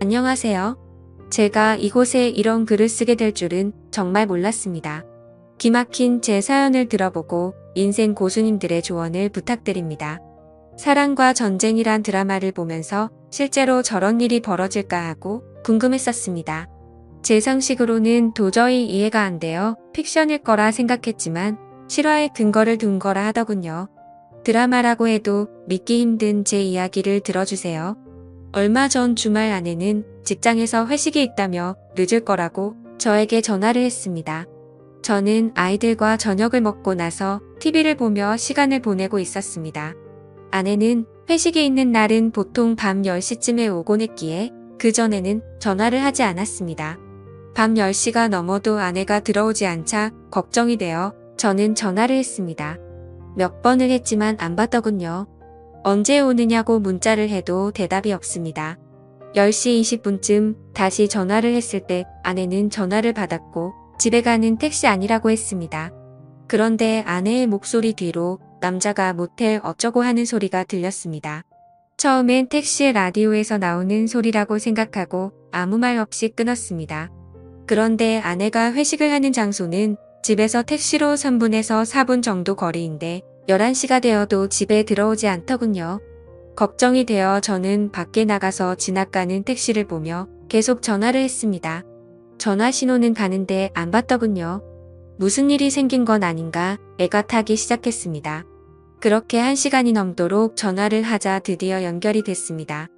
안녕하세요. 제가 이곳에 이런 글을 쓰게 될 줄은 정말 몰랐습니다. 기막힌 제 사연을 들어보고 인생 고수님들의 조언을 부탁드립니다. 사랑과 전쟁이란 드라마를 보면서 실제로 저런 일이 벌어질까 하고 궁금했었습니다. 제 상식으로는 도저히 이해가 안 되어 픽션일 거라 생각했지만 실화에 근거를 둔 거라 하더군요. 드라마라고 해도 믿기 힘든 제 이야기를 들어주세요. 얼마 전 주말 아내는 직장에서 회식이 있다며 늦을 거라고 저에게 전화를 했습니다. 저는 아이들과 저녁을 먹고 나서 TV를 보며 시간을 보내고 있었습니다. 아내는 회식이 있는 날은 보통 밤 10시쯤에 오곤 했기에 그전에는 전화를 하지 않았습니다. 밤 10시가 넘어도 아내가 들어오지 않자 걱정이 되어 저는 전화를 했습니다. 몇 번을 했지만 안 받더군요. 언제 오느냐고 문자를 해도 대답이 없습니다. 10시 20분쯤 다시 전화를 했을 때 아내는 전화를 받았고 집에 가는 택시 아니라고 했습니다. 그런데 아내의 목소리 뒤로 남자가 모텔 어쩌고 하는 소리가 들렸습니다. 처음엔 택시 라디오에서 나오는 소리라고 생각하고 아무 말 없이 끊었습니다. 그런데 아내가 회식을 하는 장소는 집에서 택시로 3분에서 4분 정도 거리인데 11시가 되어도 집에 들어오지 않더군요. 걱정이 되어 저는 밖에 나가서 지나가는 택시를 보며 계속 전화를 했습니다. 전화 신호는 가는데 안 받더군요. 무슨 일이 생긴 건 아닌가 애가 타기 시작했습니다. 그렇게 1시간이 넘도록 전화를 하자 드디어 연결이 됐습니다.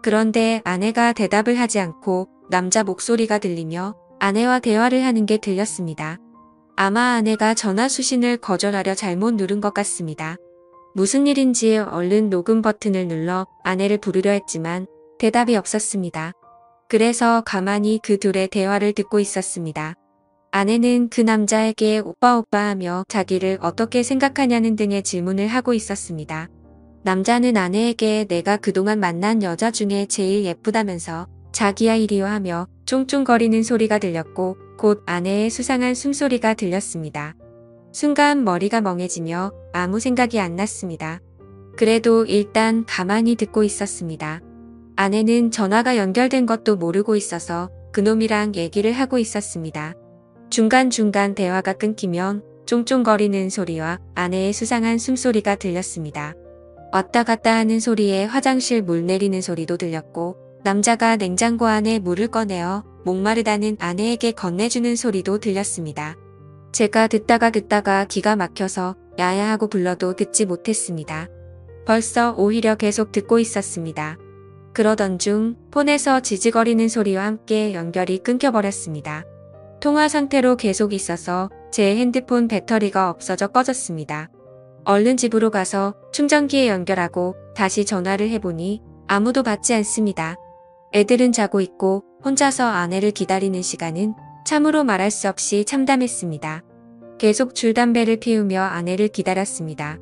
그런데 아내가 대답을 하지 않고 남자 목소리가 들리며 아내와 대화를 하는 게 들렸습니다. 아마 아내가 전화 수신을 거절하려 잘못 누른 것 같습니다. 무슨 일인지 얼른 녹음 버튼을 눌러 아내를 부르려 했지만 대답이 없었습니다. 그래서 가만히 그 둘의 대화를 듣고 있었습니다. 아내는 그 남자에게 오빠 하며 자기를 어떻게 생각하냐는 등의 질문을 하고 있었습니다. 남자는 아내에게 내가 그동안 만난 여자 중에 제일 예쁘다면서 자기야 이리와 하며 쫑쫑거리는 소리가 들렸고 곧 아내의 수상한 숨소리가 들렸습니다. 순간 머리가 멍해지며 아무 생각이 안 났습니다. 그래도 일단 가만히 듣고 있었습니다. 아내는 전화가 연결된 것도 모르고 있어서 그놈이랑 얘기를 하고 있었습니다. 중간중간 대화가 끊기면 쫑쫑거리는 소리와 아내의 수상한 숨소리가 들렸습니다. 왔다 갔다 하는 소리에 화장실 물 내리는 소리도 들렸고 남자가 냉장고 안에 물을 꺼내어 목마르다는 아내에게 건네주는 소리도 들렸습니다. 제가 듣다가 기가 막혀서 야야 하고 불러도 듣지 못했습니다. 벌써 오히려 계속 듣고 있었습니다. 그러던 중 폰에서 지지거리는 소리와 함께 연결이 끊겨버렸습니다. 통화 상태로 계속 있어서 제 핸드폰 배터리가 없어져 꺼졌습니다. 얼른 집으로 가서 충전기에 연결하고 다시 전화를 해보니 아무도 받지 않습니다. 애들은 자고 있고 혼자서 아내를 기다리는 시간은 참으로 말할 수 없이 참담했습니다. 계속 줄담배를 피우며 아내를 기다렸습니다.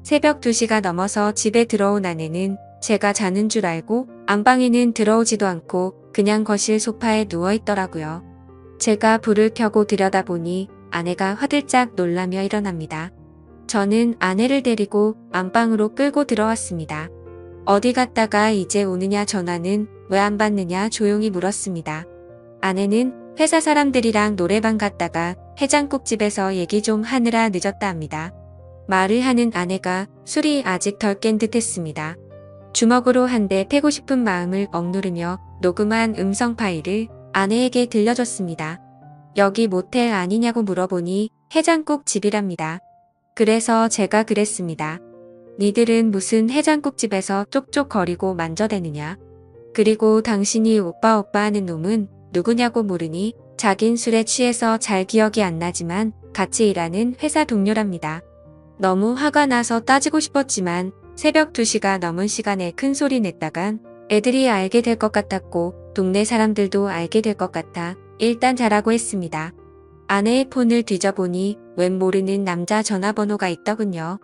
새벽 2시가 넘어서 집에 들어온 아내는 제가 자는 줄 알고 안방에는 들어오지도 않고 그냥 거실 소파에 누워있더라고요. 제가 불을 켜고 들여다보니 아내가 화들짝 놀라며 일어납니다. 저는 아내를 데리고 안방으로 끌고 들어왔습니다. 어디 갔다가 이제 오느냐 전화는 왜 안 받느냐 조용히 물었습니다. 아내는 회사 사람들이랑 노래방 갔다가 해장국집에서 얘기 좀 하느라 늦었다 합니다. 말을 하는 아내가 술이 아직 덜 깬 듯 했습니다. 주먹으로 한 대 패고 싶은 마음을 억누르며 녹음한 음성 파일을 아내에게 들려줬습니다. 여기 모텔 아니냐고 물어보니 해장국집이랍니다. 그래서 제가 그랬습니다. 니들은 무슨 해장국집에서 쪽쪽거리고 만져대느냐. 그리고 당신이 오빠 하는 놈은 누구냐고 물으니 자긴 술에 취해서 잘 기억이 안 나지만 같이 일하는 회사 동료랍니다. 너무 화가 나서 따지고 싶었지만 새벽 2시가 넘은 시간에 큰 소리 냈다간 애들이 알게 될 것 같았고 동네 사람들도 알게 될 것 같아 일단 자라고 했습니다. 아내의 폰을 뒤져보니 웬 모르는 남자 전화번호가 있더군요.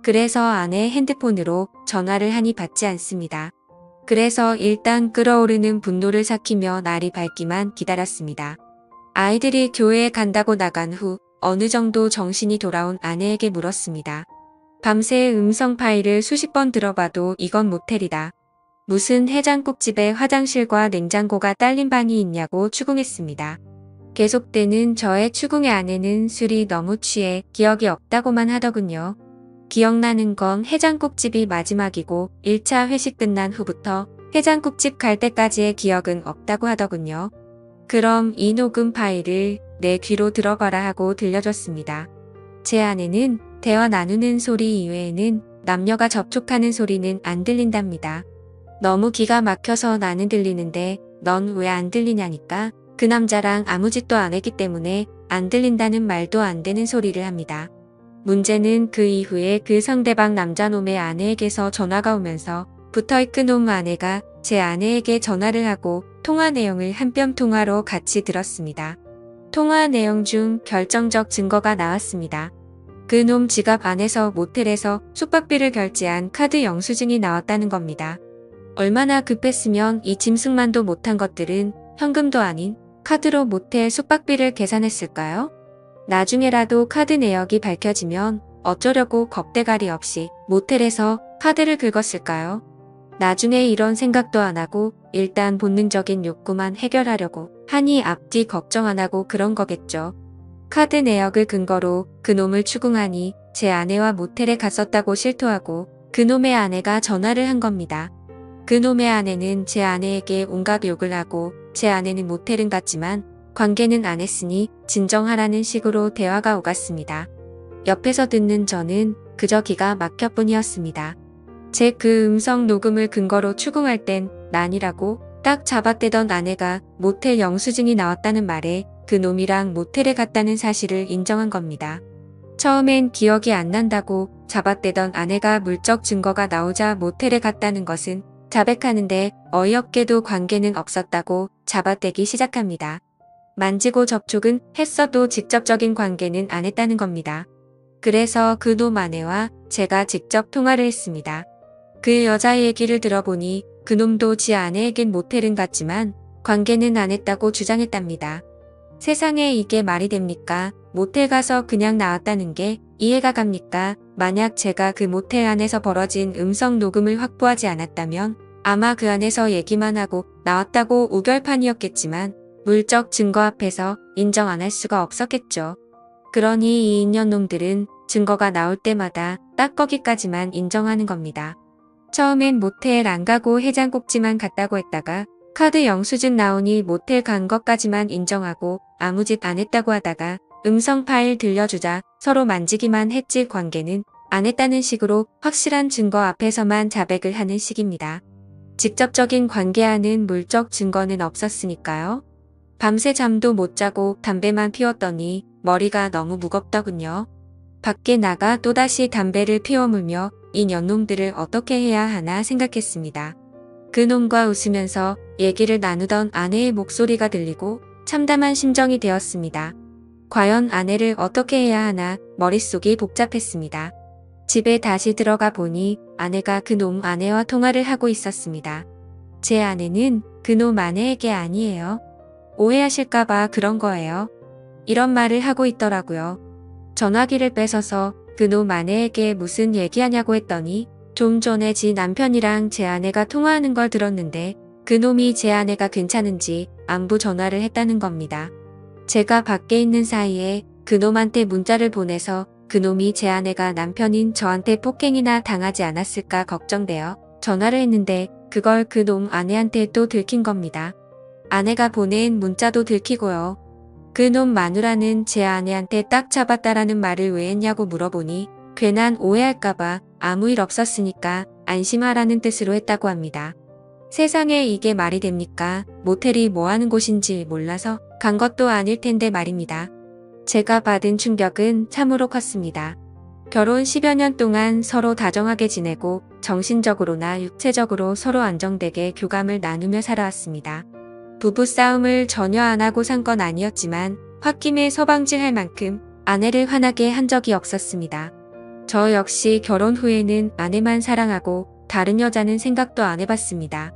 그래서 아내 핸드폰으로 전화를 하니 받지 않습니다. 그래서 일단 끓어오르는 분노를 삭히며 날이 밝기만 기다렸습니다. 아이들이 교회에 간다고 나간 후 어느 정도 정신이 돌아온 아내에게 물었습니다. 밤새 음성 파일을 수십 번 들어봐도 이건 모텔이다. 무슨 해장국집에 화장실과 냉장고가 딸린 방이 있냐고 추궁했습니다. 계속되는 저의 추궁의 아내는 술이 너무 취해 기억이 없다고만 하더군요. 기억나는 건 해장국집이 마지막이고 1차 회식 끝난 후부터 해장국집 갈 때까지의 기억은 없다고 하더군요. 그럼 이 녹음 파일을 내 귀로 들어가라 하고 들려줬습니다. 제 아내는 대화 나누는 소리 이외에는 남녀가 접촉하는 소리는 안 들린답니다. 너무 기가 막혀서 나는 들리는데 넌 왜 안 들리냐니까 그 남자랑 아무 짓도 안 했기 때문에 안 들린다는 말도 안 되는 소리를 합니다. 문제는 그 이후에 그 상대방 남자놈의 아내에게서 전화가 오면서 부터 그놈 아내가 제 아내에게 전화를 하고 통화 내용을 한뼘 통화로 같이 들었습니다. 통화 내용 중 결정적 증거가 나왔습니다. 그놈 지갑 안에서 모텔에서 숙박비를 결제한 카드 영수증이 나왔다는 겁니다. 얼마나 급했으면 이 짐승만도 못한 것들은 현금도 아닌 카드로 모텔 숙박비를 계산했을까요? 나중에라도 카드 내역이 밝혀지면 어쩌려고 겁대가리 없이 모텔에서 카드를 긁었을까요? 나중에 이런 생각도 안 하고 일단 본능적인 욕구만 해결하려고 하니 앞뒤 걱정 안 하고 그런 거겠죠. 카드 내역을 근거로 그놈을 추궁하니 제 아내와 모텔에 갔었다고 실토하고 그놈의 아내가 전화를 한 겁니다. 그놈의 아내는 제 아내에게 온갖 욕을 하고 제 아내는 모텔은 갔지만 관계는 안 했으니 진정하라는 식으로 대화가 오갔습니다. 옆에서 듣는 저는 그저 기가 막혀뿐이었습니다. 제 그 음성 녹음을 근거로 추궁할 땐 난이라고 딱 잡아떼던 아내가 모텔 영수증이 나왔다는 말에 그놈이랑 모텔에 갔다는 사실을 인정한 겁니다. 처음엔 기억이 안 난다고 잡아떼던 아내가 물적 증거가 나오자 모텔에 갔다는 것은 자백하는데 어이없게도 관계는 없었다고 잡아떼기 시작합니다. 만지고 접촉은 했어도 직접적인 관계는 안 했다는 겁니다. 그래서 그놈 아내와 제가 직접 통화를 했습니다. 그 여자의 얘기를 들어보니 그놈도 지 아내에겐 모텔은 갔지만 관계는 안 했다고 주장했답니다. 세상에 이게 말이 됩니까? 모텔 가서 그냥 나왔다는 게 이해가 갑니까? 만약 제가 그 모텔 안에서 벌어진 음성 녹음을 확보하지 않았다면 아마 그 안에서 얘기만 하고 나왔다고 우결판이었겠지만 물적 증거 앞에서 인정 안 할 수가 없었겠죠. 그러니 이 인연놈들은 증거가 나올 때마다 딱 거기까지만 인정하는 겁니다. 처음엔 모텔 안 가고 해장국집만 갔다고 했다가 카드 영수증 나오니 모텔 간 것까지만 인정하고 아무 짓 안 했다고 하다가 음성 파일 들려주자 서로 만지기만 했지 관계는 안 했다는 식으로 확실한 증거 앞에서만 자백을 하는 식입니다. 직접적인 관계하는 물적 증거는 없었으니까요. 밤새 잠도 못 자고 담배만 피웠더니 머리가 너무 무겁더군요. 밖에 나가 또다시 담배를 피워 물며 이 년놈들을 어떻게 해야 하나 생각했습니다. 그놈과 웃으면서 얘기를 나누던 아내의 목소리가 들리고 참담한 심정이 되었습니다. 과연 아내를 어떻게 해야 하나 머릿속이 복잡했습니다. 집에 다시 들어가 보니 아내가 그놈 아내와 통화를 하고 있었습니다. 제 아내는 그놈 아내에게 아니에요. 오해하실까봐 그런 거예요. 이런 말을 하고 있더라고요. 전화기를 뺏어서 그놈 아내에게 무슨 얘기하냐고 했더니 좀 전에 지 남편이랑 제 아내가 통화하는 걸 들었는데 그놈이 제 아내가 괜찮은지 안부 전화를 했다는 겁니다. 제가 밖에 있는 사이에 그놈한테 문자를 보내서 그놈이 제 아내가 남편인 저한테 폭행이나 당하지 않았을까 걱정되어 전화를 했는데 그걸 그놈 아내한테 또 들킨 겁니다. 아내가 보낸 문자도 들키고요. 그놈 마누라는 제 아내한테 딱 잡았다라는 말을 왜 했냐고 물어보니 괜한 오해할까봐 아무 일 없었으니까 안심하라는 뜻으로 했다고 합니다. 세상에 이게 말이 됩니까? 모텔이 뭐 하는 곳인지 몰라서 간 것도 아닐 텐데 말입니다. 제가 받은 충격은 참으로 컸습니다. 결혼 10여 년 동안 서로 다정하게 지내고 정신적으로나 육체적으로 서로 안정되게 교감을 나누며 살아왔습니다. 부부싸움을 전혀 안 하고 산 건 아니었지만 홧김에 서방질할 만큼 아내를 화나게 한 적이 없었습니다. 저 역시 결혼 후에는 아내만 사랑하고 다른 여자는 생각도 안 해봤습니다.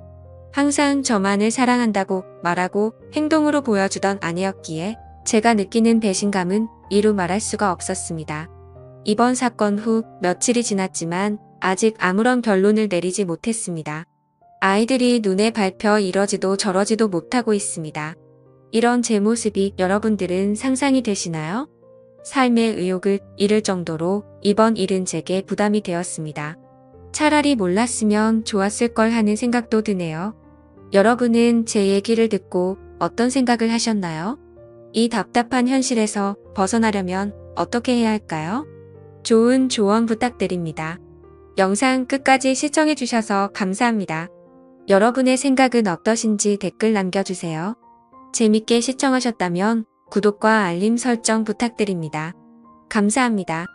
항상 저만을 사랑한다고 말하고 행동으로 보여주던 아내였기에 제가 느끼는 배신감은 이루 말할 수가 없었습니다. 이번 사건 후 며칠이 지났지만 아직 아무런 결론을 내리지 못했습니다. 아이들이 눈에 밟혀 이러지도 저러지도 못하고 있습니다. 이런 제 모습이 여러분들은 상상이 되시나요? 삶의 의욕을 잃을 정도로 이번 일은 제게 부담이 되었습니다. 차라리 몰랐으면 좋았을 걸 하는 생각도 드네요. 여러분은 제 얘기를 듣고 어떤 생각을 하셨나요? 이 답답한 현실에서 벗어나려면 어떻게 해야 할까요? 좋은 조언 부탁드립니다. 영상 끝까지 시청해주셔서 감사합니다. 여러분의 생각은 어떠신지 댓글 남겨주세요. 재밌게 시청하셨다면 구독과 알림 설정 부탁드립니다. 감사합니다.